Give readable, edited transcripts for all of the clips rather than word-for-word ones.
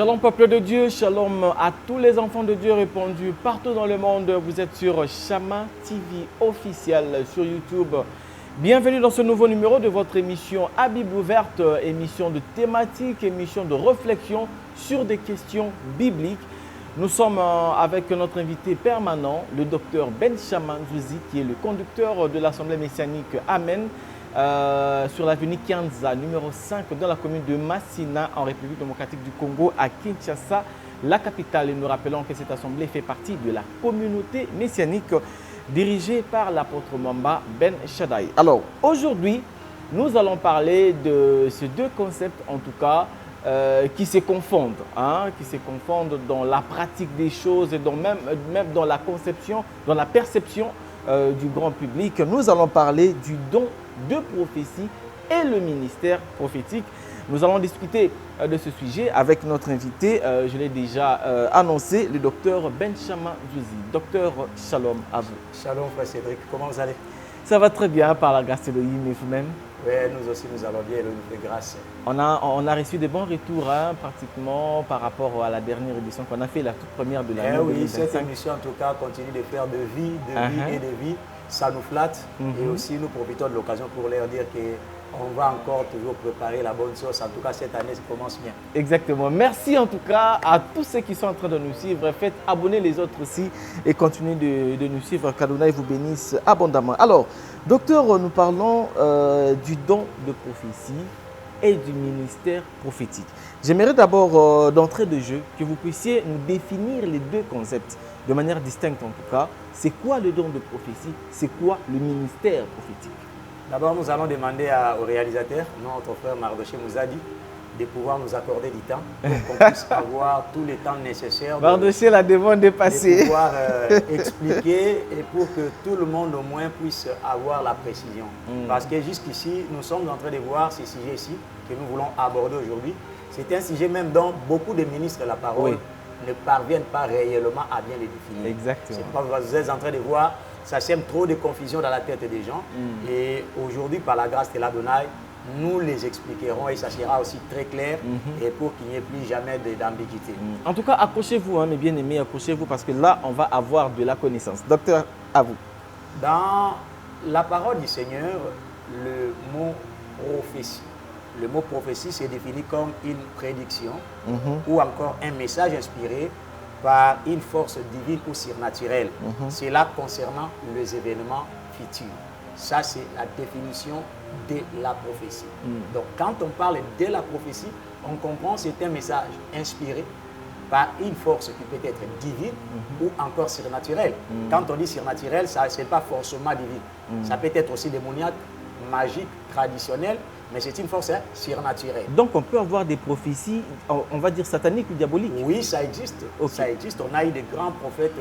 Shalom peuple de Dieu, shalom à tous les enfants de Dieu répandus partout dans le monde. Vous êtes sur Chama TV officiel sur YouTube. Bienvenue dans ce nouveau numéro de votre émission à Bible ouverte, émission de thématique, émission de réflexion sur des questions bibliques. Nous sommes avec notre invité permanent, le docteur Benchaman Nzuzi, qui est le conducteur de l'Assemblée messianique Amen, sur l'avenue Kianza, numéro 5, dans la commune de Massina, en République démocratique du Congo, à Kinshasa, la capitale. Et nous rappelons que cette assemblée fait partie de la communauté messianique dirigée par l'apôtre Mwamba Ben Shaddai. Alors, aujourd'hui, nous allons parler de ces deux concepts, en tout cas, qui se confondent, dans la pratique des choses et même dans la conception, dans la perception du grand public. Nous allons parler du don de prophétie et le ministère prophétique. Nous allons discuter de ce sujet avec notre invité, je l'ai déjà annoncé, le docteur Benchaman Nzuzi. Docteur, shalom à vous. Shalom frère Cédric, comment vous allez? Ça va très bien par la grâce d'Elohim et vous-même? Oui, nous aussi nous allons bien, Elohim fait grâce. On a reçu des bons retours pratiquement par rapport à la dernière édition qu'on a fait, la toute première de l'année 2025. Oui, cette émission en tout cas continue de faire de vie et de vie. Ça nous flatte et aussi nous profitons de l'occasion pour leur dire qu'on va encore toujours préparer la bonne sauce. En tout cas, cette année, ça commence bien. Exactement. Merci en tout cas à tous ceux qui sont en train de nous suivre. Faites abonner les autres aussi et continuez de nous suivre. Qu'Adonai vous bénisse abondamment. Alors, docteur, nous parlons du don de prophétie et du ministère prophétique. J'aimerais d'abord, d'entrée de jeu, que vous puissiez nous définir les deux concepts de manière distincte en tout cas. C'est quoi le don de prophétie? C'est quoi le ministère prophétique? D'abord, nous allons demander au réalisateur, notre frère Mardoché Mouzadi, de pouvoir nous accorder du temps pour qu'on puisse avoir tous les temps nécessaires. Mardoché l'a devant dépassé. De pouvoir expliquer et pour que tout le monde au moins puisse avoir la précision. Parce que jusqu'ici, nous sommes en train de voir ces sujets-ci que nous voulons aborder aujourd'hui. C'est un sujet même dont beaucoup de ministres de la parole ne parviennent pas réellement à bien les définir. Exactement. C'est pourquoi vous êtes en train de voir, ça sème trop de confusion dans la tête des gens. Et aujourd'hui, par la grâce de l'Adonai, nous les expliquerons et ça sera aussi très clair et pour qu'il n'y ait plus jamais d'ambiguïté. En tout cas, accrochez-vous, mes bien-aimés, accrochez-vous parce que là, on va avoir de la connaissance. Docteur, à vous. Dans la parole du Seigneur, le mot prophétie. Le mot prophétie c'est défini comme une prédiction ou encore un message inspiré par une force divine ou surnaturelle. C'est là concernant les événements futurs. Ça, c'est la définition de la prophétie. Donc, quand on parle de la prophétie, on comprend que c'est un message inspiré par une force qui peut être divine ou encore surnaturelle. Quand on dit surnaturel, ce n'est pas forcément divine. Ça peut être aussi démoniaque, magique, traditionnel, mais c'est une force surnaturelle. Donc on peut avoir des prophéties, on va dire sataniques ou diaboliques? Oui, ça existe. Okay. Ça existe. On a eu des grands prophètes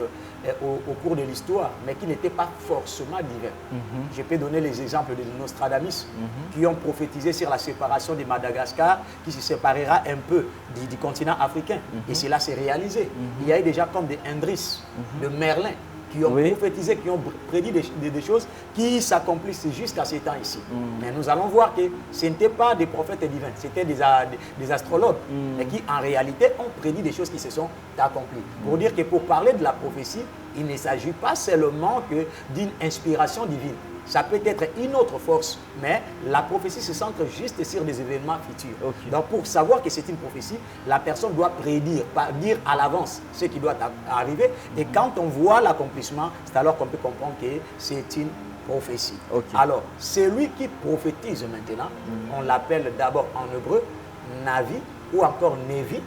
au cours de l'histoire, mais qui n'étaient pas forcément divins. Je peux donner les exemples de Nostradamus, qui ont prophétisé sur la séparation de Madagascar, qui se séparera un peu du continent africain. Et cela s'est réalisé. Il y a eu déjà comme des Indris, de Merlin, qui ont prophétisé, qui ont prédit des choses qui s'accomplissent jusqu'à ces temps ici. Mais nous allons voir que ce n'étaient pas des prophètes divins, c'était des astrologues, mais qui en réalité ont prédit des choses qui se sont accomplies. Pour dire que pour parler de la prophétie, il ne s'agit pas seulement d'une inspiration divine. Ça peut être une autre force, mais la prophétie se centre juste sur des événements futurs. Donc pour savoir que c'est une prophétie, la personne doit prédire, dire à l'avance ce qui doit arriver. Et quand on voit l'accomplissement, c'est alors qu'on peut comprendre que c'est une prophétie. Alors, celui qui prophétise maintenant, on l'appelle d'abord en hébreu Navi ou encore Nevi.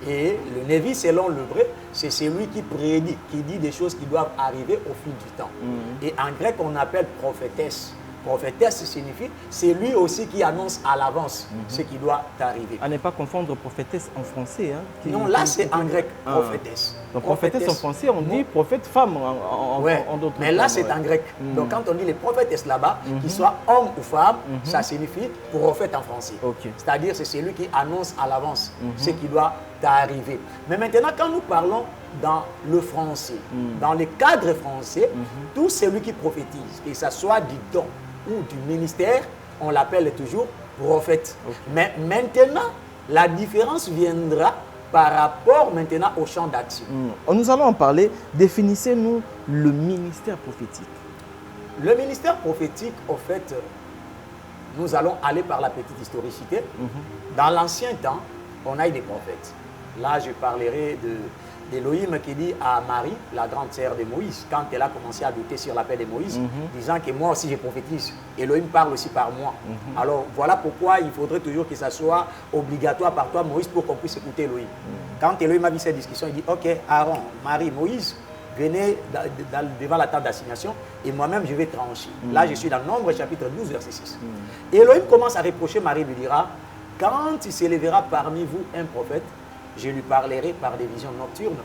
Et le Nevi, selon l'hébreu, c'est celui qui prédit, qui dit des choses qui doivent arriver au fil du temps. Et en grec, on appelle prophétesse. Prophétesse signifie, c'est lui aussi qui annonce à l'avance ce qui doit arriver. À ne pas confondre prophétesse en français. Non, là c'est en grec, prophétesse. Donc prophétesse en français, on dit prophète femme en d'autres. Mais là c'est en grec. Donc quand on dit les prophétesses là-bas, qu'ils soient hommes ou femmes, ça signifie prophète en français. C'est-à-dire c'est celui qui annonce à l'avance ce qui doit arriver. Mais maintenant quand nous parlons dans le français, dans le cadre français, tout celui qui prophétise, que ce soit du don ou du ministère, on l'appelle toujours prophète. Mais maintenant, la différence viendra par rapport maintenant au champ d'action. Nous allons en parler. Définissez-nous le ministère prophétique. Le ministère prophétique, au fait, nous allons aller par la petite historicité. Dans l'ancien temps, on a eu des prophètes. Là, je parlerai d'Élohim qui dit à Marie, la grande sœur de Moïse, quand elle a commencé à douter sur l'appel de Moïse, disant que moi aussi je prophétise. Elohim parle aussi par moi. Alors, voilà pourquoi il faudrait toujours que ça soit obligatoire par toi, Moïse, pour qu'on puisse écouter Elohim. Quand Elohim a vu cette discussion, il dit, ok, Aaron, Marie, Moïse, venez devant la table d'assignation et moi-même je vais trancher. Là, je suis dans Nombre chapitre 12, verset 6. Et Elohim commence à reprocher Marie, lui dira, quand il s'élèvera parmi vous un prophète, je lui parlerai par des visions nocturnes,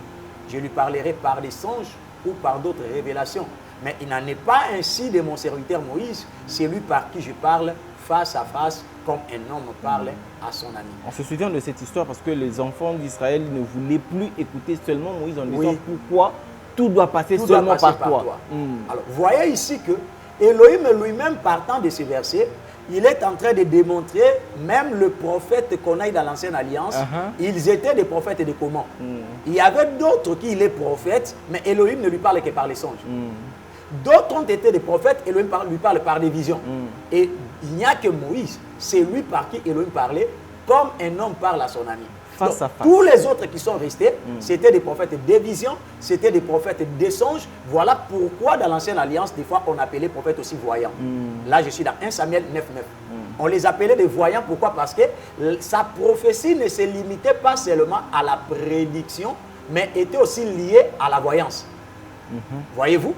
je lui parlerai par des songes ou par d'autres révélations. Mais il n'en est pas ainsi de mon serviteur Moïse, c'est lui par qui je parle face à face, comme un homme parle à son ami. On se souvient de cette histoire parce que les enfants d'Israël ne voulaient plus écouter seulement Moïse en disant pourquoi tout doit passer seulement par toi. Alors, voyez ici que Elohim lui-même, partant de ce verset, il est en train de démontrer, même le prophète qu'on a eu dans l'ancienne alliance, ils étaient des prophètes de comment? Il y avait d'autres qui étaient prophètes, mais Elohim ne lui parlait que par les songes. D'autres ont été des prophètes, Elohim lui parle par des visions. Et il n'y a que Moïse, c'est lui par qui Elohim parlait, comme un homme parle à son ami. Face à face. Tous les autres qui sont restés, c'était des prophètes des visions, c'était des prophètes des songes. Voilà pourquoi dans l'ancienne alliance, des fois, on appelait les prophètes aussi voyants. Là, je suis dans 1 Samuel 9, 9. On les appelait des voyants. Pourquoi? Parce que sa prophétie ne se limitait pas seulement à la prédiction, mais était aussi liée à la voyance. Voyez-vous?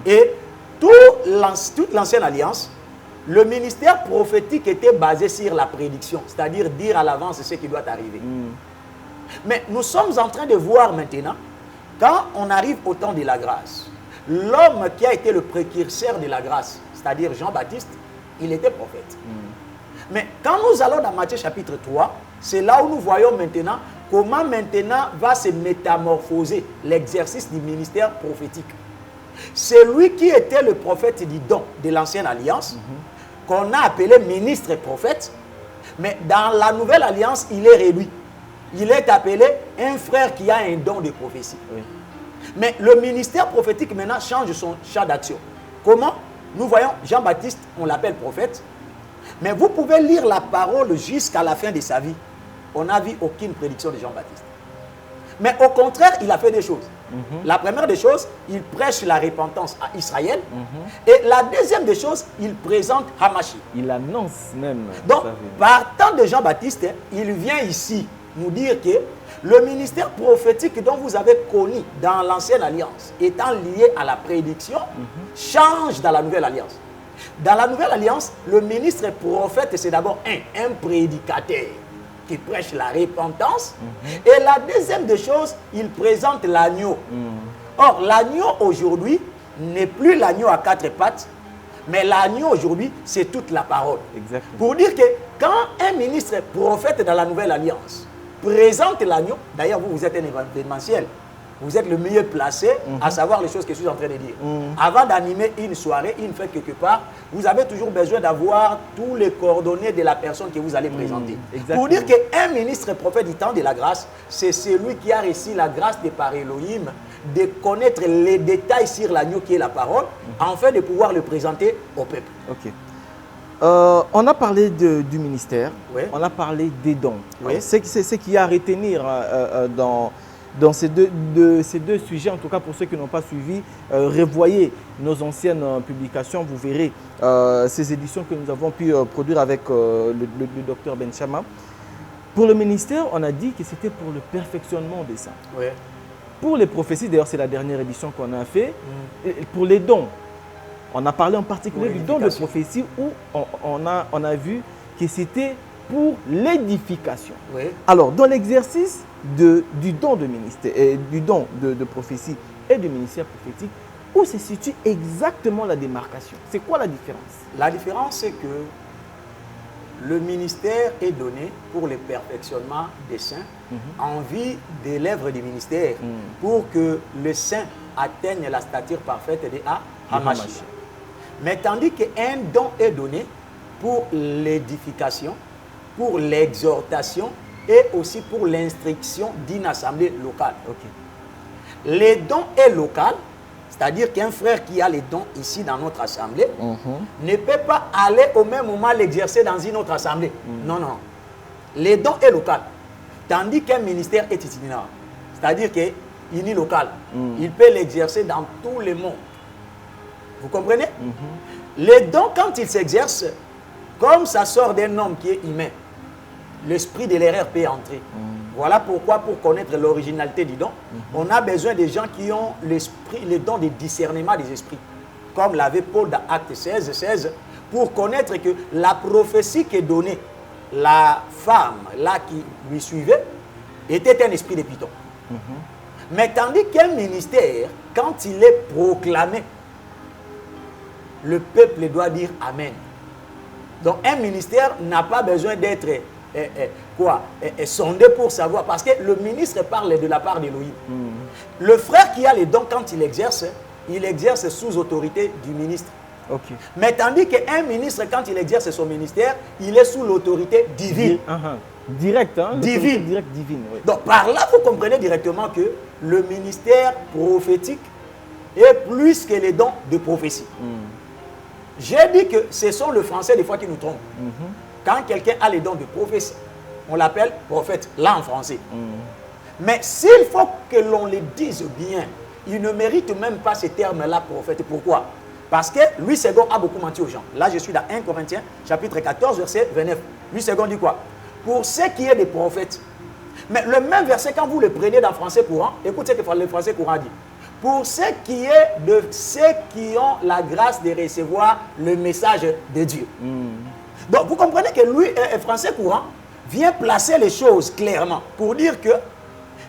Et toute l'ancienne alliance, le ministère prophétique était basé sur la prédiction, c'est-à-dire dire à l'avance ce qui doit arriver. Mais nous sommes en train de voir maintenant, quand on arrive au temps de la grâce, l'homme qui a été le précurseur de la grâce, c'est-à-dire Jean-Baptiste, il était prophète. Mais quand nous allons dans Matthieu chapitre 3, c'est là où nous voyons maintenant comment maintenant va se métamorphoser l'exercice du ministère prophétique. C'est lui qui était le prophète du don de l'ancienne alliance, qu'on a appelé ministre prophète, mais dans la nouvelle alliance, il est réduit. Il est appelé un frère qui a un don de prophétie. Mais le ministère prophétique maintenant change son champ d'action. Comment? Nous voyons Jean-Baptiste, on l'appelle prophète, mais vous pouvez lire la parole jusqu'à la fin de sa vie. On n'a vu aucune prédiction de Jean-Baptiste. Mais au contraire, il a fait des choses. La première des choses, il prêche la repentance à Israël. Et la deuxième des choses, il présente Hamashi. Il annonce même. Donc, partant de Jean-Baptiste, il vient ici nous dire que le ministère prophétique dont vous avez connu dans l'ancienne alliance, étant lié à la prédiction, change dans la nouvelle alliance. Dans la nouvelle alliance, le ministre prophète, c'est d'abord un prédicateur qui prêche la repentance. Et la deuxième des choses, il présente l'agneau. Or, l'agneau aujourd'hui n'est plus l'agneau à 4 pattes, mais l'agneau aujourd'hui, c'est toute la parole. Exactement. Pour dire que quand un ministre prophète dans la nouvelle alliance présente l'agneau, d'ailleurs vous êtes un événementiel, vous êtes le mieux placé à savoir les choses que je suis en train de dire. Avant d'animer une soirée, une fête quelque part, vous avez toujours besoin d'avoir tous les coordonnées de la personne que vous allez présenter. Pour dire qu'un ministre prophète du temps de la grâce, c'est celui qui a reçu la grâce de par Elohim de connaître les détails sur l'agneau qui est la parole, afin de pouvoir le présenter au peuple. Ok. On a parlé du ministère, on a parlé des dons. C'est ce qu'il y a à retenir dans ces deux sujets, en tout cas pour ceux qui n'ont pas suivi, revoyez nos anciennes publications, vous verrez ces éditions que nous avons pu produire avec le docteur Benchama. Pour le ministère, on a dit que c'était pour le perfectionnement des saints. Pour les prophéties, d'ailleurs c'est la dernière édition qu'on a fait, pour les dons, on a parlé en particulier du don de prophétie où on a vu que c'était pour l'édification. Alors, dans l'exercice du don de ministère, du don de prophétie et du ministère prophétique, où se situe exactement la démarcation? C'est quoi la différence? La différence, c'est que le ministère est donné pour le perfectionnement des saints en vue de l'œuvre du ministère pour que le saint atteigne la stature parfaite de Hamashi. Mais tandis qu'un don est donné pour l'édification, pour l'exhortation et aussi pour l'instruction d'une assemblée locale. Ok. Les dons est local, c'est-à-dire qu'un frère qui a les dons ici dans notre assemblée ne peut pas aller au même moment l'exercer dans une autre assemblée. Non, non. Les dons est local, tandis qu'un ministère est itinérant. C'est-à-dire qu'il est local. Il peut l'exercer dans tout le monde. Vous comprenez? Les dons, quand ils s'exercent, comme ça sort d'un homme qui est humain, l'esprit de l'erreur peut entrer. Voilà pourquoi, pour connaître l'originalité du don, on a besoin des gens qui ont l'esprit, le don de discernement des esprits. Comme l'avait Paul dans Acte 16, pour connaître que la prophétie qu'est donnée, la femme là qui lui suivait, était un esprit de Python. Mais tandis qu'un ministère, quand il est proclamé, le peuple doit dire Amen. Donc un ministère n'a pas besoin d'être sondé pour savoir, parce que le ministre parle de la part d'Élohim. Le frère qui a les dons, quand il exerce sous autorité du ministre. Okay. Mais tandis qu'un ministre, quand il exerce son ministère, il est sous l'autorité divine. Direct, hein? Divine. Direct, divine, oui. Donc par là, vous comprenez directement que le ministère prophétique est plus que les dons de prophétie. J'ai dit que ce sont le français des fois qui nous trompe. Quand quelqu'un a les dons de prophétie, on l'appelle prophète, là en français. Mais s'il faut que l'on le dise bien, il ne mérite même pas ce terme-là, prophète. Pourquoi? Parce que Louis II a beaucoup menti aux gens. Là, je suis dans 1 Corinthiens, chapitre 14, verset 29. Louis II dit quoi? Pour ce qui est des prophètes. Mais le même verset, quand vous le prenez dans le français courant, écoutez ce que le français courant dit. Pour ce qui est de ceux qui ont la grâce de recevoir le message de Dieu. Donc, vous comprenez que lui, français courant, vient placer les choses clairement pour dire que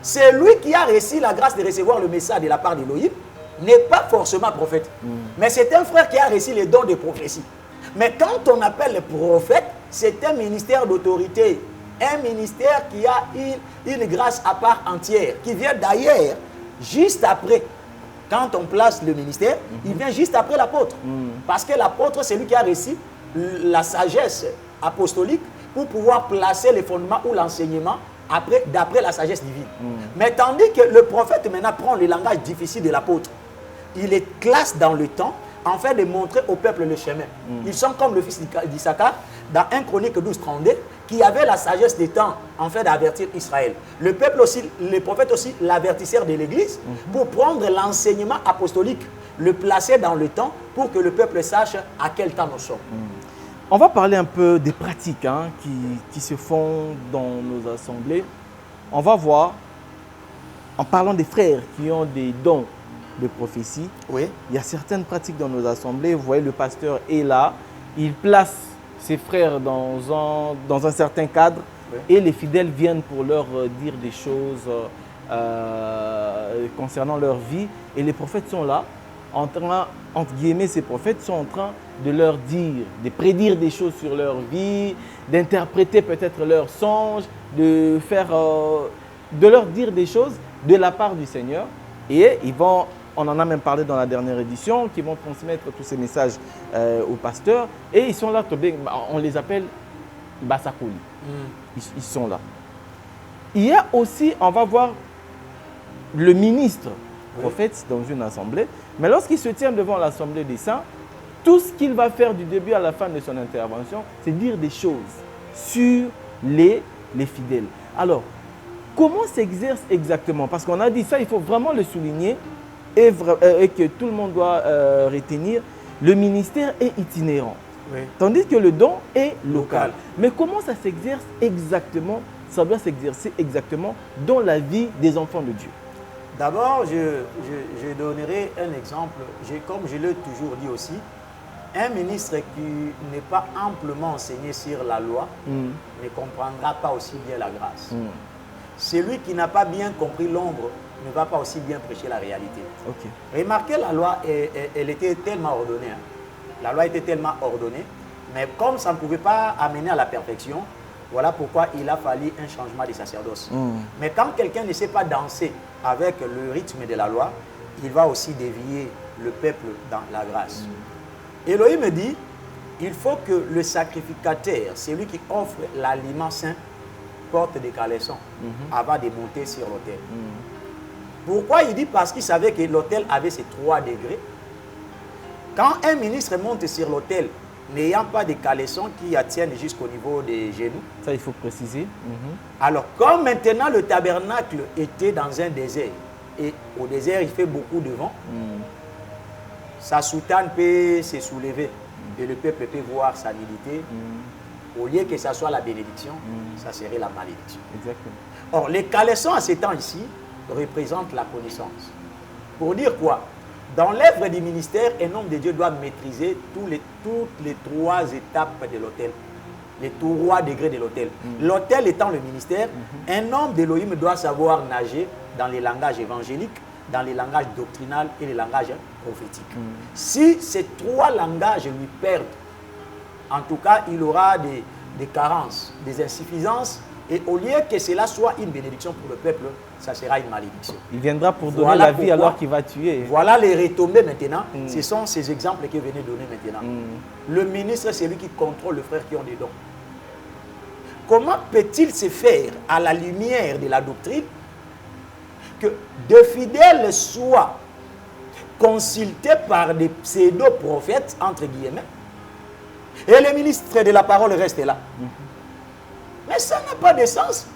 c'est lui qui a reçu la grâce de recevoir le message de la part d'Élohim, n'est pas forcément prophète. Mais c'est un frère qui a reçu les dons de prophétie. Mais quand on appelle le prophète, c'est un ministère d'autorité. Un ministère qui a une grâce à part entière, qui vient d'ailleurs, juste après. Quand on place le ministère, il vient juste après l'apôtre. Parce que l'apôtre, c'est lui qui a reçu la sagesse apostolique pour pouvoir placer les fondements ou l'enseignement d'après la sagesse divine. Mais tandis que le prophète maintenant prend le langage difficile de l'apôtre, il les classe dans le temps afin de montrer au peuple le chemin. Ils sont comme le fils d'Issachar dans 1 Chronique 12, 32, qui avait la sagesse des temps afin d'avertir Israël. Le peuple aussi, les prophètes aussi, l'avertisseur de l'Église pour prendre l'enseignement apostolique, le placer dans le temps pour que le peuple sache à quel temps nous sommes. On va parler un peu des pratiques qui se font dans nos assemblées. On va voir, en parlant des frères qui ont des dons de prophétie, il y a certaines pratiques dans nos assemblées. Vous voyez, le pasteur est là, il place ses frères dans un certain cadre et les fidèles viennent pour leur dire des choses concernant leur vie. Et les prophètes sont là, entre guillemets, ces prophètes sont en train de leur dire, de prédire des choses sur leur vie, d'interpréter peut-être leurs songes, de leur dire des choses de la part du Seigneur. Et ils vont, on en a même parlé dans la dernière édition, qui vont transmettre tous ces messages aux pasteurs. Et ils sont là, on les appelle Basakoli. Ils sont là. Il y a aussi, on va voir le ministre prophète dans une assemblée. Mais lorsqu'il se tient devant l'assemblée des saints, tout ce qu'il va faire du début à la fin de son intervention, c'est dire des choses sur les fidèles. Alors, comment s'exerce exactement? Parce qu'on a dit ça, il faut vraiment le souligner et que tout le monde doit retenir. Le ministère est itinérant, tandis que le don est local. Mais comment ça s'exerce exactement? Ça doit s'exercer exactement dans la vie des enfants de Dieu. D'abord, je donnerai un exemple. Comme je l'ai toujours dit aussi, un ministre qui n'est pas amplement enseigné sur la loi ne comprendra pas aussi bien la grâce. Celui qui n'a pas bien compris l'ombre ne va pas aussi bien prêcher la réalité. Remarquez, la loi, elle était tellement ordonnée. La loi était tellement ordonnée, mais comme ça ne pouvait pas amener à la perfection, voilà pourquoi il a fallu un changement de sacerdoce. Mais quand quelqu'un ne sait pas danser avec le rythme de la loi, il va aussi dévier le peuple dans la grâce. Elohim me dit, il faut que le sacrificateur, celui qui offre l'aliment saint, portent des caleçons avant de monter sur l'autel. Pourquoi il dit? Parce qu'il savait que l'autel avait ses 3 degrés. Quand un ministre monte sur l'autel, n'ayant pas de caleçons qui attiennent jusqu'au niveau des genoux. Ça, il faut préciser. Alors, comme maintenant le tabernacle était dans un désert, et au désert, il fait beaucoup de vent, sa soutane peut se soulever et le peuple peut voir sa nudité. Au lieu que ça soit la bénédiction, ça serait la malédiction. Exactement. Or, les caleçons à ces temps ici représentent la connaissance. Pour dire quoi? Dans l'œuvre du ministère, un homme de Dieu doit maîtriser toutes les 3 étapes de l'autel, les 3 degrés de l'autel. L'autel étant le ministère, un homme d'Élohim doit savoir nager dans les langages évangéliques, dans les langages doctrinaux et les langages prophétiques. Si ces 3 langages lui perdent, en tout cas, il aura des carences, des insuffisances, et au lieu que cela soit une bénédiction pour le peuple, ça sera une malédiction. Il viendra pour donner la vie alors qu'il va tuer. Voilà les retombées maintenant. Ce sont ces exemples que venez donner maintenant. Le ministre, c'est lui qui contrôle les frères qui ont des dons. Comment peut-il se faire à la lumière de la doctrine que de fidèles soient consultés par des pseudo-prophètes, entre guillemets, et le ministre de la parole reste là? Mais ça n'a pas de sens.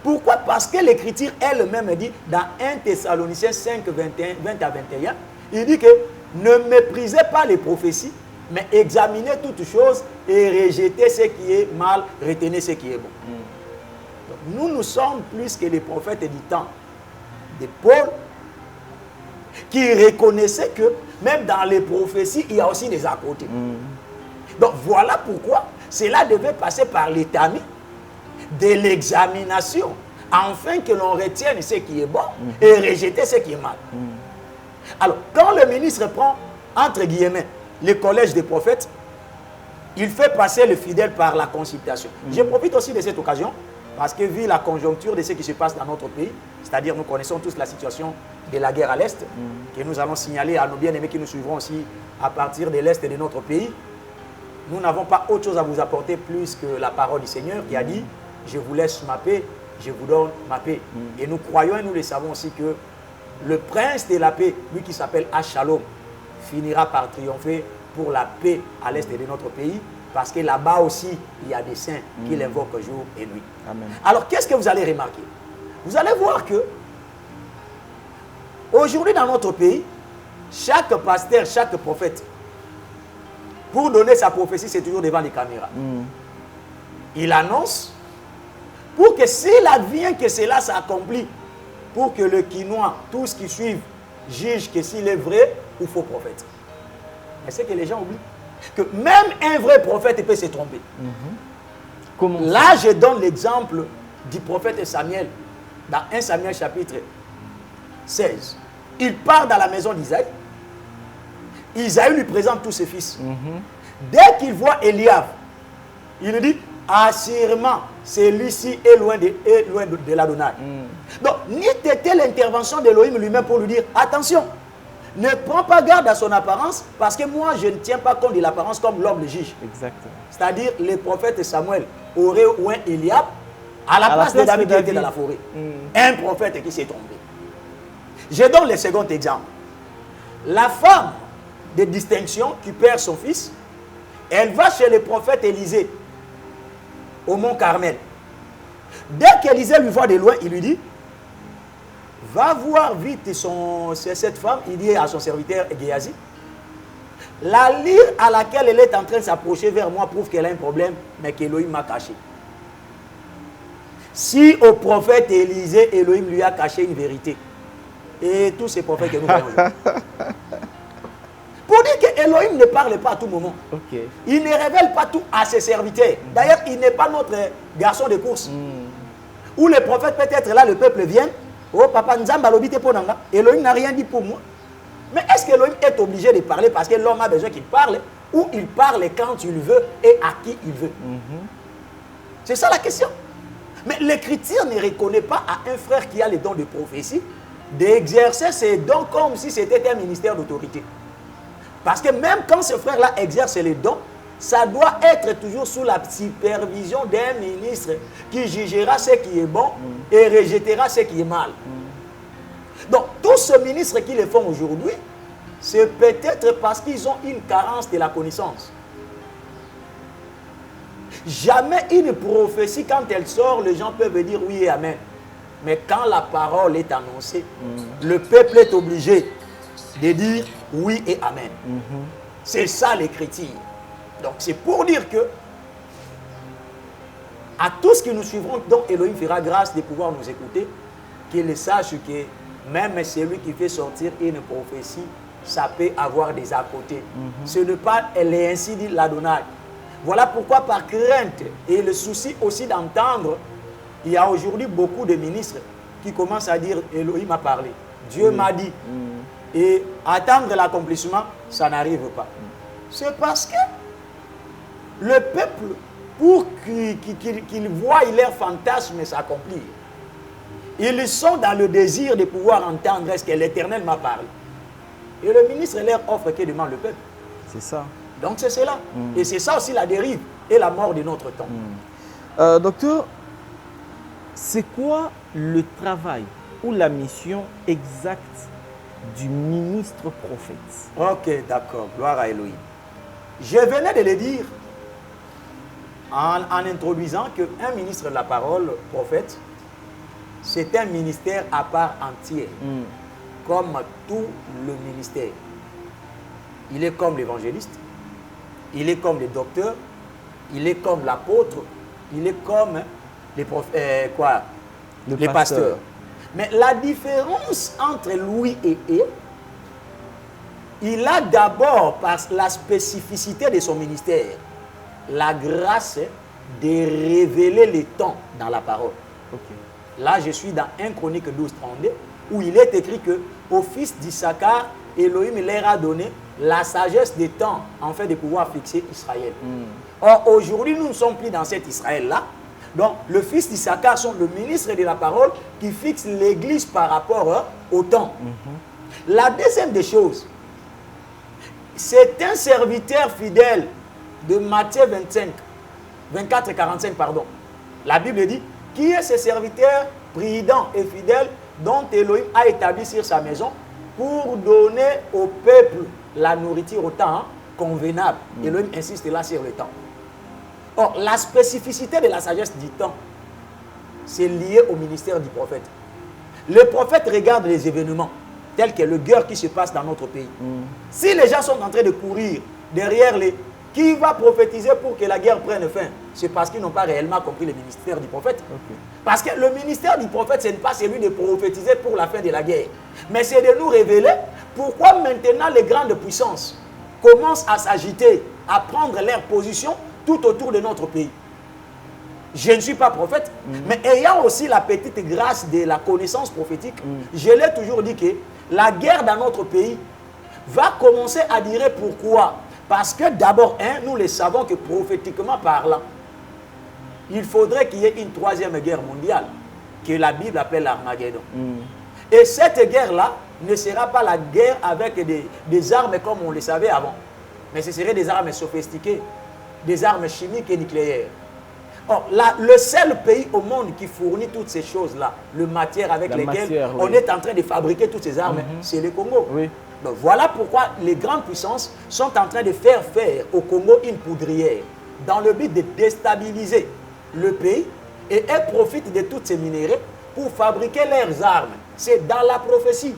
Pourquoi? Parce que l'Écriture elle-même dit dans 1 Thessaloniciens 5, 20 à 21, il dit que ne méprisez pas les prophéties, mais examinez toutes choses et rejetez ce qui est mal, retenez ce qui est bon. Donc, nous sommes plus que les prophètes du temps de Paul, qui reconnaissaient que même dans les prophéties, il y a aussi des à côté. Donc voilà pourquoi cela devait passer par l'étamis de l'examination, afin que l'on retienne ce qui est bon et rejeter ce qui est mal. Alors, quand le ministre prend, entre guillemets, le collège des prophètes, il fait passer le fidèle par la consultation. Je profite aussi de cette occasion, parce que vu la conjoncture de ce qui se passe dans notre pays, c'est-à-dire nous connaissons tous la situation de la guerre à l'Est, que nous allons signaler à nos bien-aimés qui nous suivront aussi à partir de l'Est de notre pays, nous n'avons pas autre chose à vous apporter plus que la parole du Seigneur qui a dit « Je vous laisse ma paix, je vous donne ma paix ». Et nous croyons et nous le savons aussi que le prince de la paix, lui qui s'appelle Shalom, finira par triompher pour la paix à l'Est de notre pays, parce que là-bas aussi, il y a des saints qui l'invoquent jour et nuit. Amen. Alors, qu'est-ce que vous allez remarquer? Vous allez voir que aujourd'hui dans notre pays, chaque pasteur, chaque prophète, pour donner sa prophétie, c'est toujours devant les caméras. Il annonce pour que s'il advient que cela s'accomplit, pour que le Quinois, tous qui suivent, jugent que s'il est vrai ou faux prophète. Mais c'est que les gens oublient que même un vrai prophète peut se tromper. Là, je donne l'exemple du prophète Samuel, dans 1 Samuel chapitre 16. Il part dans la maison d'Isaïe. Isaïe lui présente tous ses fils. Dès qu'il voit Eliab, il lui dit, assurément, celui-ci est loin de l'Adonai. Donc, ni était l'intervention d'Elohim lui-même pour lui dire, attention, ne prends pas garde à son apparence, parce que moi, je ne tiens pas compte de l'apparence comme l'homme le juge. Exactement. C'est-à-dire, le prophète Samuel aurait oint Eliab à la place de David qui était dans la forêt. Un prophète qui s'est trompé. Je donne le second exemple. La femme de distinction qui perd son fils, elle va chez le prophète Élisée au mont Carmel. Dès qu'Élisée lui voit de loin, il lui dit, va voir vite cette femme, il dit à son serviteur Géasi, la lyre à laquelle elle est en train de s'approcher vers moi prouve qu'elle a un problème, mais qu'Élohim m'a caché. Si au prophète Élisée, Élohim lui a caché une vérité, et tous ces prophètes que nous voyons là. Pour dire que Elohim ne parle pas à tout moment. Il ne révèle pas tout à ses serviteurs. D'ailleurs, il n'est pas notre garçon de course. Où le prophète peut être là, le peuple vient. Oh papa, Nzamba l'obité pour Nanga. Elohim n'a rien dit pour moi. Mais est-ce que Elohim est obligé de parler parce que l'homme a besoin qu'il parle, ou il parle quand il veut et à qui il veut? C'est ça la question. Mais l'Écriture ne reconnaît pas à un frère qui a les dons de prophétie d'exercer ses dons comme si c'était un ministère d'autorité. Parce que même quand ce frère-là exerce les dons, ça doit être toujours sous la supervision d'un ministre qui jugera ce qui est bon et rejettera ce qui est mal. Donc, tous ces ministres qui le font aujourd'hui, c'est peut-être parce qu'ils ont une carence de la connaissance. Jamais une prophétie, quand elle sort, les gens peuvent dire oui et amen. Mais quand la parole est annoncée, le peuple est obligé de dire oui et amen. C'est ça l'écriture. Donc c'est pour dire que à tous qui nous suivront, donc Elohim fera grâce de pouvoir nous écouter, qu'ils sachent que même celui qui fait sortir une prophétie, ça peut avoir des à côté. Ce n'est pas, elle est ainsi dit l'Adonai. Voilà pourquoi par crainte et le souci aussi d'entendre, il y a aujourd'hui beaucoup de ministres qui commencent à dire Elohim a parlé, Dieu m'a dit. Et attendre l'accomplissement, ça n'arrive pas. C'est parce que le peuple, pour qu'il voie leur fantasme s'accomplir, ils sont dans le désir de pouvoir entendre est-ce que l'Éternel m'a parlé. Et le ministre leur offre que demande le peuple. C'est ça. Donc c'est cela. Et c'est ça aussi la dérive et la mort de notre temps. Docteur, c'est quoi le travail ou la mission exacte du ministre prophète? Ok, d'accord. Gloire à Elohim. Je venais de le dire en introduisant qu'un ministre de la parole, prophète, c'est un ministère à part entière, comme tout le ministère. Il est comme l'évangéliste, il est comme le docteur, il est comme l'apôtre, il est comme les pasteurs. Mais la différence entre lui et eux, il a d'abord, par la spécificité de son ministère, la grâce de révéler les temps dans la parole. Là, je suis dans 1 Chronique 12:32, où il est écrit que au fils d'Issachar, Elohim leur a donné la sagesse des temps, afin de pouvoir fixer Israël. Or, aujourd'hui, nous ne sommes plus dans cet Israël-là. Donc, le fils d'Issachar sont le ministre de la parole qui fixe l'Église par rapport au temps. La deuxième des choses, c'est un serviteur fidèle de Matthieu 24-45, pardon. La Bible dit, qui est ce serviteur prudent et fidèle dont Elohim a établi sur sa maison pour donner au peuple la nourriture au temps convenable. Elohim insiste là sur le temps. Or, la spécificité de la sagesse du temps, c'est lié au ministère du prophète. Le prophète regarde les événements, tels que le guerre qui se passe dans notre pays. Si les gens sont en train de courir derrière les... Qui va prophétiser pour que la guerre prenne fin? C'est parce qu'ils n'ont pas réellement compris le ministère du prophète. Parce que le ministère du prophète, ce n'est pas celui de prophétiser pour la fin de la guerre. Mais c'est de nous révéler pourquoi maintenant les grandes puissances commencent à s'agiter, à prendre leur position tout autour de notre pays. Je ne suis pas prophète, mais ayant aussi la petite grâce de la connaissance prophétique, je l'ai toujours dit que la guerre dans notre pays va commencer à durer. Pourquoi? Parce que d'abord, nous le savons que prophétiquement parlant, il faudrait qu'il y ait une troisième guerre mondiale, que la Bible appelle l'Armageddon. Et cette guerre-là ne sera pas la guerre avec des armes comme on le savait avant, mais ce seraient des armes sophistiquées, des armes chimiques et nucléaires. Or, le seul pays au monde qui fournit toutes ces choses-là, le matière avec lesquelles on est en train de fabriquer toutes ces armes, c'est le Congo. Donc, voilà pourquoi les grandes puissances sont en train de faire au Congo une poudrière, dans le but de déstabiliser le pays, et elles profitent de tous ces minéraux pour fabriquer leurs armes. C'est dans la prophétie.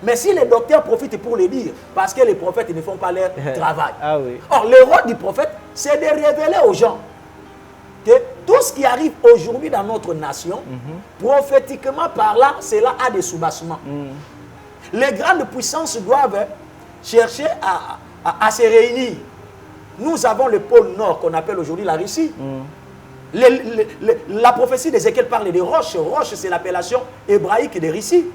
Mais si les docteurs profitent pour le dire, parce que les prophètes ne font pas leur travail. Or, le rôle du prophète, c'est de révéler aux gens que tout ce qui arrive aujourd'hui dans notre nation, prophétiquement parlant, cela a des soubassements. Les grandes puissances doivent chercher à se réunir. Nous avons le pôle Nord qu'on appelle aujourd'hui la Russie. La prophétie d'Ézéchiel parle de roches. Roche, c'est l'appellation hébraïque de Russie.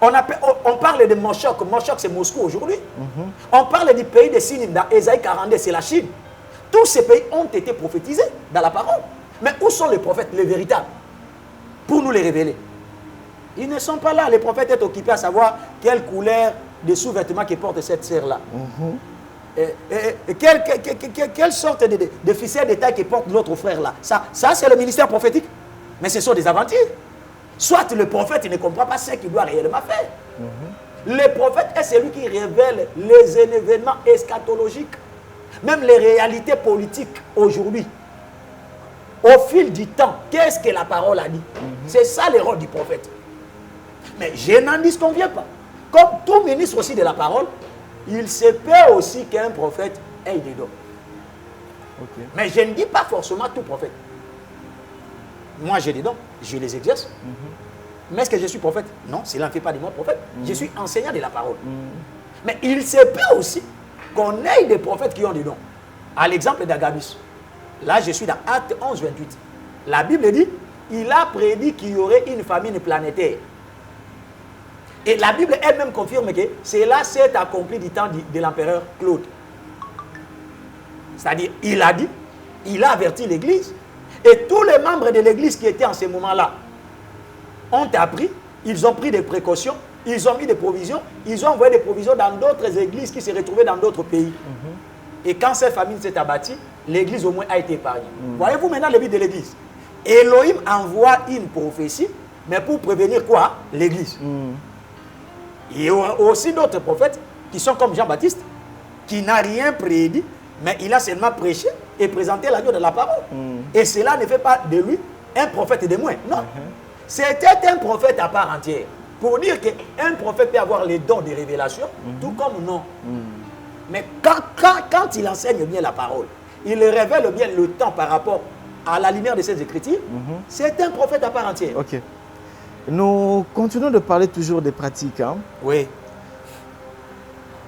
On parle de Moshok. Moshok, c'est Moscou aujourd'hui. On parle du pays de Sinim, dans Ésaïe 42, c'est la Chine. Tous ces pays ont été prophétisés dans la parole. Mais où sont les prophètes, les véritables, pour nous les révéler? Ils ne sont pas là. Les prophètes sont occupés à savoir quelle couleur de sous-vêtements que porte cette sœur-là. quelle sorte de ficelle de taille que porte l'autre frère là? Ça c'est le ministère prophétique. Mais ce sont des aventures. Soit le prophète ne comprend pas ce qu'il doit réellement faire. Le prophète est celui qui révèle les événements eschatologiques, même les réalités politiques aujourd'hui. Au fil du temps, qu'est-ce que la parole a dit? C'est ça le rôle du prophète. Mais je n'en disconviens pas. Comme tout ministre aussi de la parole, il se peut aussi qu'un prophète ait des dons. Mais je ne dis pas forcément tout prophète. Moi j'ai des dons, je les exerce. Mais est-ce que je suis prophète? Non, cela ne fait pas de moi prophète. Je suis enseignant de la parole. Mais il se peut aussi qu'on ait des prophètes qui ont des dons. À l'exemple d'Agabus. Là, je suis dans Acte 11, 28. La Bible dit, il a prédit qu'il y aurait une famine planétaire. Et la Bible elle-même confirme que cela s'est accompli du temps de l'empereur Claude. C'est-à-dire, il a dit, il a averti l'Église, et tous les membres de l'Église qui étaient en ce moment-là ont appris, ils ont pris des précautions, ils ont mis des provisions, ils ont envoyé des provisions dans d'autres églises qui se retrouvaient dans d'autres pays. Et quand cette famine s'est abattue, l'église au moins a été épargnée. Voyez-vous maintenant le but de l'église. Elohim envoie une prophétie, mais pour prévenir quoi? L'église. Il y a aussi d'autres prophètes qui sont comme Jean-Baptiste, qui n'a rien prédit, mais il a seulement prêché et présenté l'agneau de la parole. Et cela ne fait pas de lui un prophète de moins. Non. C'était un prophète à part entière. Pour dire qu'un prophète peut avoir les dons de révélation, tout comme non. Mais quand il enseigne bien la parole, il révèle bien le temps par rapport à la lumière de ses écritures, c'est un prophète à part entière. Ok. Nous continuons de parler toujours des pratiques. Hein. Oui.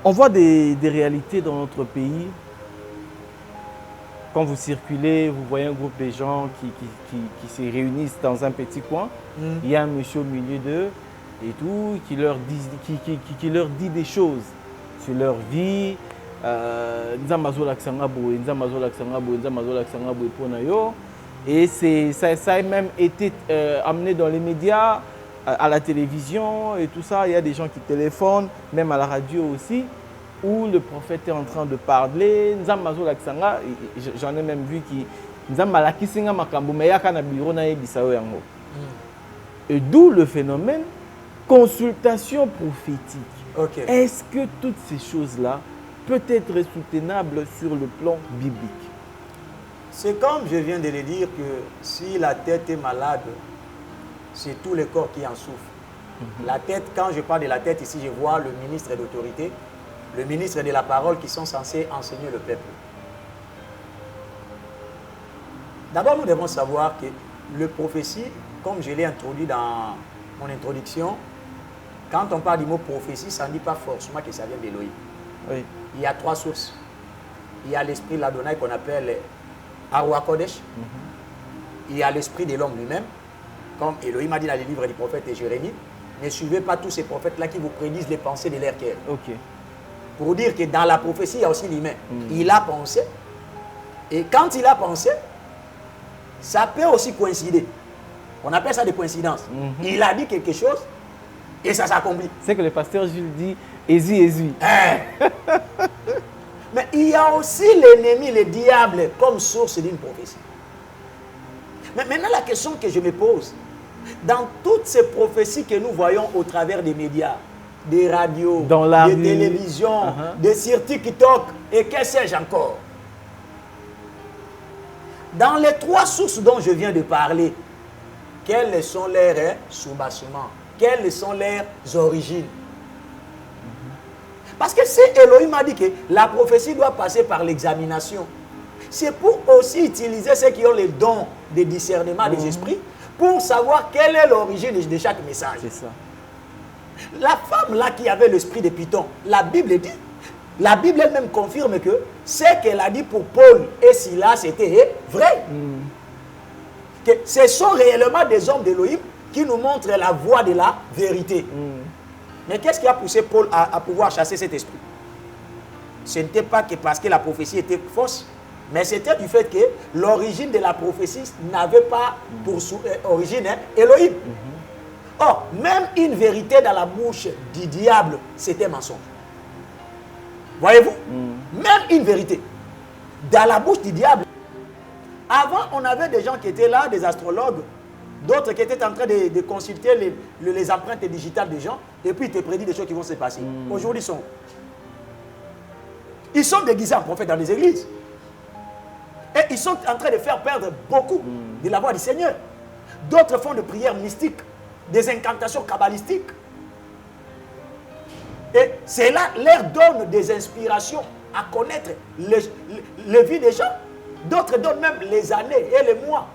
On voit des réalités dans notre pays. Quand vous circulez, vous voyez un groupe de gens qui se réunissent dans un petit coin. Il y a un monsieur au milieu d'eux et tout, qui leur dit des choses sur leur vie. Et ça a même été amené dans les médias, à la télévision et tout ça. Il y a des gens qui téléphonent, même à la radio aussi, où le prophète est en train de parler. J'en ai même vu qui... Et d'où le phénomène consultation prophétique. Est-ce que toutes ces choses-là peuvent être soutenables sur le plan biblique? C'est comme je viens de le dire que si la tête est malade, c'est tout le corps qui en souffre. La tête, quand je parle de la tête, ici je vois le ministre d'autorité, le ministre de la parole qui sont censés enseigner le peuple. D'abord, nous devons savoir que le prophétie, comme je l'ai introduit dans mon introduction, quand on parle du mot prophétie, ça ne dit pas forcément que ça vient d'Elohim. Oui. Il y a trois sources. Il y a l'esprit l'Adonai qu'on appelle Arwa Kodesh. Il y a l'esprit de l'homme lui-même, comme Elohim a dit dans les livres du prophète Jérémie. Ne suivez pas tous ces prophètes-là qui vous prédisent les pensées de leur cœur. Pour dire que dans la prophétie, il y a aussi l'humain. Il a pensé. Et quand il a pensé, ça peut aussi coïncider. On appelle ça des coïncidences. Il a dit quelque chose et ça s'accomplit. C'est que le pasteur Jules dit Ési. Mais il y a aussi l'ennemi, le diable, comme source d'une prophétie. Mais maintenant, la question que je me pose, dans toutes ces prophéties que nous voyons au travers des médias, des radios, des télévisions, des sur TikTok et que sais-je encore, dans les trois sources dont je viens de parler, quels sont leurs soubassements? Quelles sont leurs origines? Parce que si Elohim a dit que la prophétie doit passer par l'examination, c'est pour aussi utiliser ceux qui ont les dons de discernement des esprits pour savoir quelle est l'origine de chaque message. C'est ça. La femme là qui avait l'esprit de Python, la Bible dit, la Bible elle-même confirme que ce qu'elle a dit pour Paul et Silas c'était vrai. Que ce sont réellement des hommes d'Elohim qui nous montrent la voie de la vérité. Mais qu'est-ce qui a poussé Paul à pouvoir chasser cet esprit? Ce n'était pas que parce que la prophétie était fausse, mais c'était du fait que l'origine de la prophétie n'avait pas pour origine Elohim. Or, même une vérité dans la bouche du diable, c'était mensonge. Voyez-vous? Même même une vérité, dans la bouche du diable. Avant, on avait des gens qui étaient là, des astrologues, d'autres qui étaient en train de consulter les empreintes digitales des gens, et puis ils te prédisent des choses qui vont se passer. Aujourd'hui, ils sont déguisés en prophètes dans les églises. Et ils sont en train de faire perdre beaucoup de la voix du Seigneur. D'autres font des prières mystiques, des incantations kabbalistiques. Et cela leur donne des inspirations à connaître les vies des gens. D'autres donnent même les années et les mois.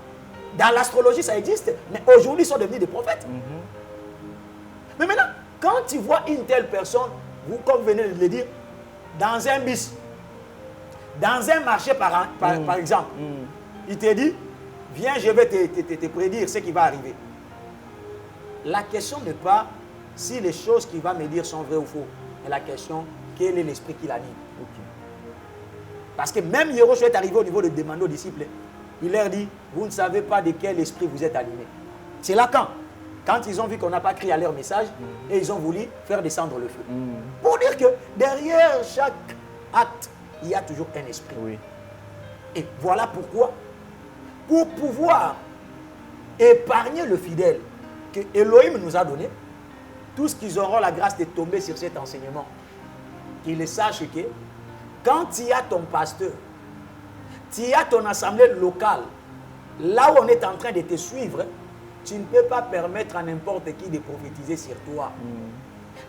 Dans l'astrologie, ça existe, mais aujourd'hui, ils sont devenus des prophètes. Mais maintenant, quand tu vois une telle personne, comme vous venez de le dire, dans un bus, dans un marché par exemple, il te dit, viens, je vais te prédire ce qui va arriver. La question n'est pas si les choses qu'il va me dire sont vraies ou faux, mais la question, quel est l'esprit qui l'anime. Parce que même Yeshua est arrivé au niveau de demander aux disciples, il leur dit, vous ne savez pas de quel esprit vous êtes animés. C'est là quand ils ont vu qu'on n'a pas crié à leur message, et ils ont voulu faire descendre le feu. Pour dire que derrière chaque acte, il y a toujours un esprit. Oui. Et voilà pourquoi, pour pouvoir épargner le fidèle que Elohim nous a donné, tous qu'ils auront la grâce de tomber sur cet enseignement, qu'ils sachent que quand tu as ton pasteur, tu as ton assemblée locale, là où on est en train de te suivre, tu ne peux pas permettre à n'importe qui de prophétiser sur toi.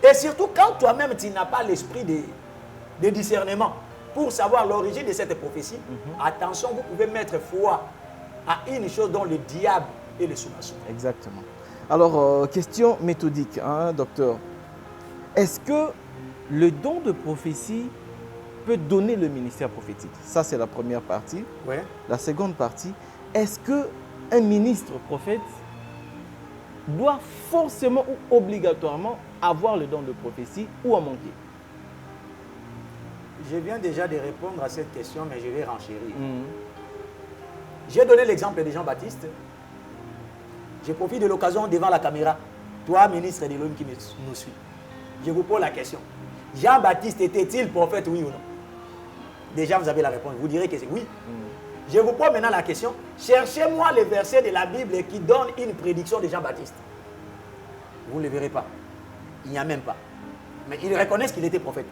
Et surtout quand toi-même tu n'as pas l'esprit de discernement pour savoir l'origine de cette prophétie, attention, vous pouvez mettre foi à une chose dont le diable est le sous-maçon. Exactement. Alors, question méthodique, hein, docteur. Est-ce que le don de prophétie peut donner le ministère prophétique? Ça, c'est la première partie. Ouais. La seconde partie, est-ce qu'un ministre prophète doit forcément ou obligatoirement avoir le don de prophétie ou en manquer? Je viens déjà de répondre à cette question, mais je vais renchérir. J'ai donné l'exemple de Jean-Baptiste. Je profite de l'occasion devant la caméra. Toi, ministre de l'homme qui nous suit, je vous pose la question. Jean-Baptiste était-il prophète, oui ou non? Déjà, vous avez la réponse. Vous direz que c'est oui. Je vous pose maintenant la question. Cherchez-moi les versets de la Bible qui donnent une prédiction de Jean-Baptiste. Vous ne le verrez pas. Il n'y a même pas. Mais ils reconnaissent qu'il était prophète.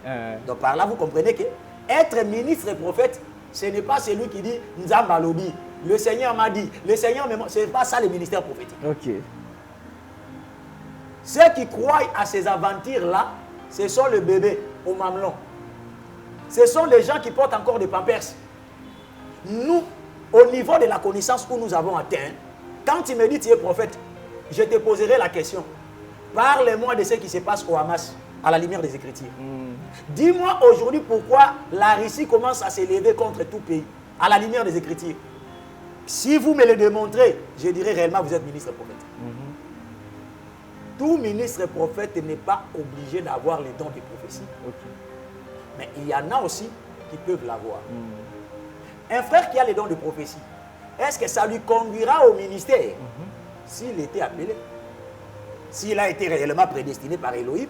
Donc par là, vous comprenez que être ministre et prophète, ce n'est pas celui qui dit « Nzamba lobi ». Le Seigneur m'a dit, le Seigneur me... Ce n'est pas ça le ministère prophétique. Ok. Ceux qui croient à ces aventures-là, ce sont les bébés au mamelon. Ce sont les gens qui portent encore des pampers. Nous, au niveau de la connaissance où nous avons atteint, quand tu me dis tu es prophète, je te poserai la question. Parle-moi de ce qui se passe au Hamas, à la lumière des Écritures. Dis-moi aujourd'hui pourquoi la Russie commence à s'élever contre tout pays, à la lumière des Écritures. Si vous me le démontrez, je dirai réellement vous êtes ministre prophète. Tout ministre prophète n'est pas obligé d'avoir les dons de prophétie. Mais il y en a aussi qui peuvent l'avoir. Un frère qui a les dons de prophétie, est-ce que ça lui conduira au ministère s'il était appelé? S'il a été réellement prédestiné par Elohim,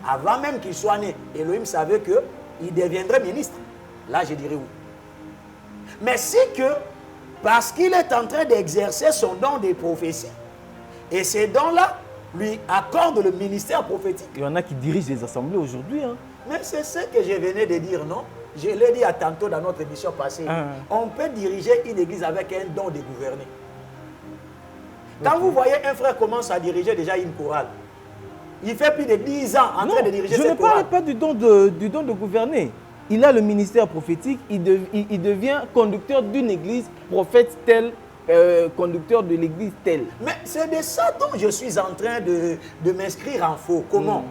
avant même qu'il soit né, Elohim savait qu'il deviendrait ministre. Là, je dirais oui. Mais si que, parce qu'il est en train d'exercer son don de prophétie, et ces dons-là lui accordent le ministère prophétique. Il y en a qui dirigent les assemblées aujourd'hui. Hein. Mais c'est ce que je venais de dire, non? Je l'ai dit à tantôt dans notre émission passée. On peut diriger une église avec un don de gouverner. Quand vous voyez un frère commence à diriger déjà une chorale, il fait plus de 10 ans en train de diriger cette chorale. Je ne parle pas du don de gouverner. Il a le ministère prophétique, il devient conducteur d'une église, prophète tel, conducteur de l'église tel. Mais c'est de ça dont je suis en train de m'inscrire en faux. Comment?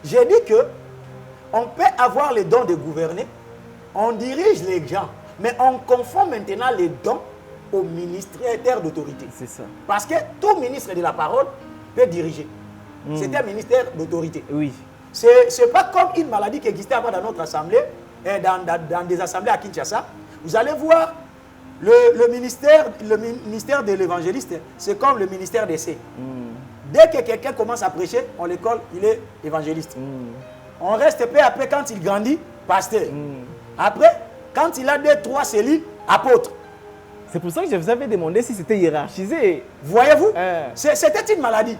J'ai dit que on peut avoir les dons de gouverner, on dirige les gens, mais on confond maintenant les dons au ministère d'autorité. C'est ça. Parce que tout ministre de la parole peut diriger. C'est un ministère d'autorité. Oui. Ce n'est pas comme une maladie qui existait avant dans notre assemblée, dans des assemblées à Kinshasa. Vous allez voir, le ministère de l'évangéliste, c'est comme le ministère d'essai. Dès que quelqu'un commence à prêcher, on l'école, il est évangéliste. On reste peu après quand il grandit, pasteur. Après, quand il a 2-3 cellules, apôtre. C'est pour ça que je vous avais demandé si c'était hiérarchisé. Voyez-vous, c'était une maladie.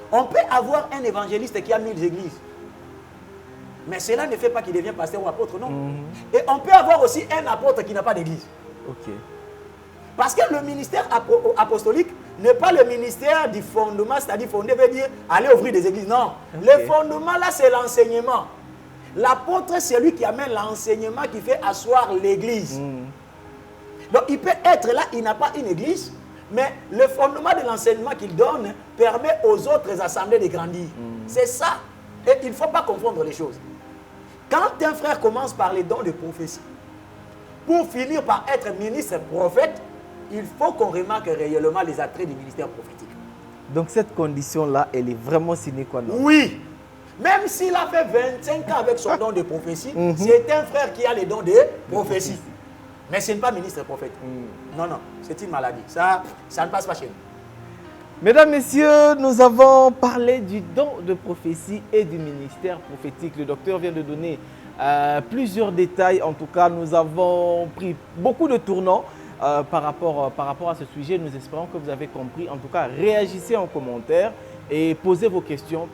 On peut avoir un évangéliste qui a 1000 églises. Mais cela ne fait pas qu'il devient pasteur ou apôtre, non. Et on peut avoir aussi un apôtre qui n'a pas d'église. Ok. Parce que le ministère apostolique n'est pas le ministère du fondement, c'est-à-dire fonder veut dire aller ouvrir des églises. Non. Le fondement là, c'est l'enseignement. L'apôtre, c'est lui qui amène l'enseignement qui fait asseoir l'église. Donc il peut être là, il n'a pas une église, mais le fondement de l'enseignement qu'il donne permet aux autres assemblées de grandir. C'est ça. Et il ne faut pas confondre les choses. Quand un frère commence par les dons de prophétie, pour finir par être ministre prophète, il faut qu'on remarque réellement les attraits du ministère prophétique. Donc cette condition-là, elle est vraiment sine qua non. Oui. Même s'il a fait 25 ans avec son don de prophétie, c'est un frère qui a les dons de prophétie. Mais ce n'est pas ministre prophète. Non, non, c'est une maladie. Ça ne passe pas chez nous. Mesdames, Messieurs, nous avons parlé du don de prophétie et du ministère prophétique. Le docteur vient de donner plusieurs détails. En tout cas, nous avons pris beaucoup de tournants par rapport à ce sujet. Nous espérons que vous avez compris. En tout cas, réagissez en commentaire et posez vos questions.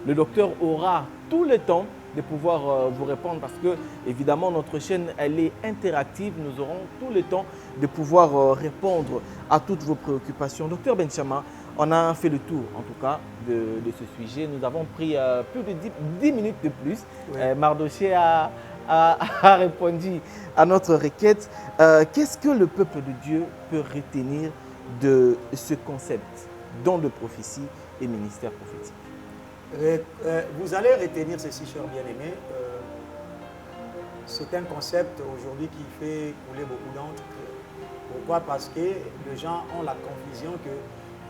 Le docteur aura tout le temps de pouvoir vous répondre parce que, évidemment, notre chaîne, elle est interactive. Nous aurons tout le temps de pouvoir répondre à toutes vos préoccupations. Docteur Benchama, on a fait le tour, en tout cas, de ce sujet. Nous avons pris plus de 10 minutes de plus. Oui. Mardoché a répondu à notre requête. Qu'est-ce que le peuple de Dieu peut retenir de ce concept, don de prophétie et ministère prophétique? Vous allez retenir ceci, chers bien-aimés. C'est un concept aujourd'hui qui fait couler beaucoup d'encre. Pourquoi? Parce que les gens ont la confusion que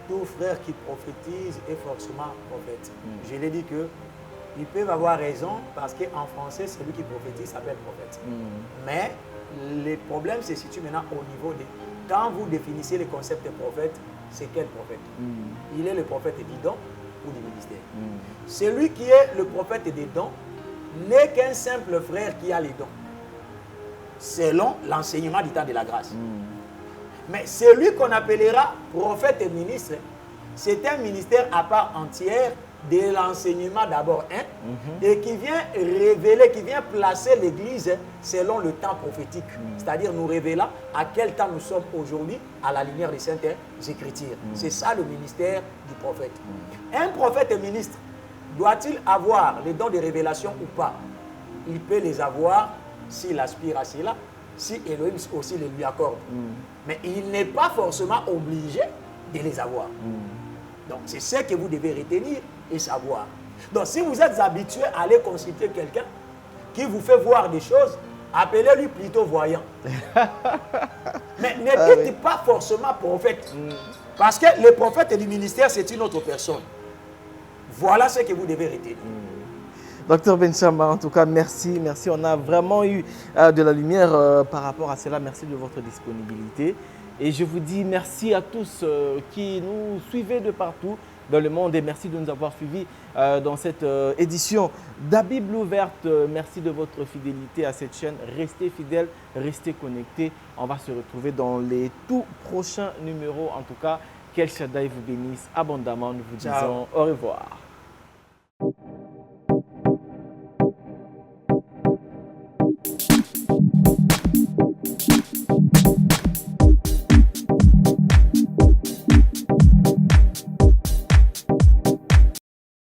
tout frère qui prophétise est forcément prophète. Je l'ai dit qu'ils peuvent avoir raison parce qu'en français, celui qui prophétise s'appelle prophète. Mais le problème se situe maintenant au niveau de... Quand vous définissez le concept de prophète, c'est quel prophète? Il est le prophète du don ou du ministère. Celui qui est le prophète des dons n'est qu'un simple frère qui a les dons, selon l'enseignement du temps de la grâce. Mais celui qu'on appellera prophète et ministre, c'est un ministère à part entière de l'enseignement d'abord, et qui vient révéler, qui vient placer l'Église selon le temps prophétique. C'est-à-dire nous révélant à quel temps nous sommes aujourd'hui à la lumière des Saintes Écritures. C'est ça le ministère du prophète. Un prophète et ministre, doit-il avoir les dons de révélation ou pas? Il peut les avoir s'il aspire à cela, si Elohim aussi les lui accorde. Mais il n'est pas forcément obligé de les avoir. Donc c'est ce que vous devez retenir et savoir. Donc si vous êtes habitué à aller consulter quelqu'un qui vous fait voir des choses, appelez-lui plutôt voyant. Mais ne dites pas forcément prophète. Parce que le prophète du ministère, c'est une autre personne. Voilà ce que vous devez retenir. Docteur Benchama, en tout cas, merci. Merci. On a vraiment eu de la lumière par rapport à cela. Merci de votre disponibilité. Et je vous dis merci à tous qui nous suivez de partout dans le monde et merci de nous avoir suivis dans cette édition d'A Bible ouverte. Merci de votre fidélité à cette chaîne. Restez fidèles, restez connectés. On va se retrouver dans les tout prochains numéros. En tout cas, qu'El Shaddai vous bénisse abondamment. Nous vous disons au revoir.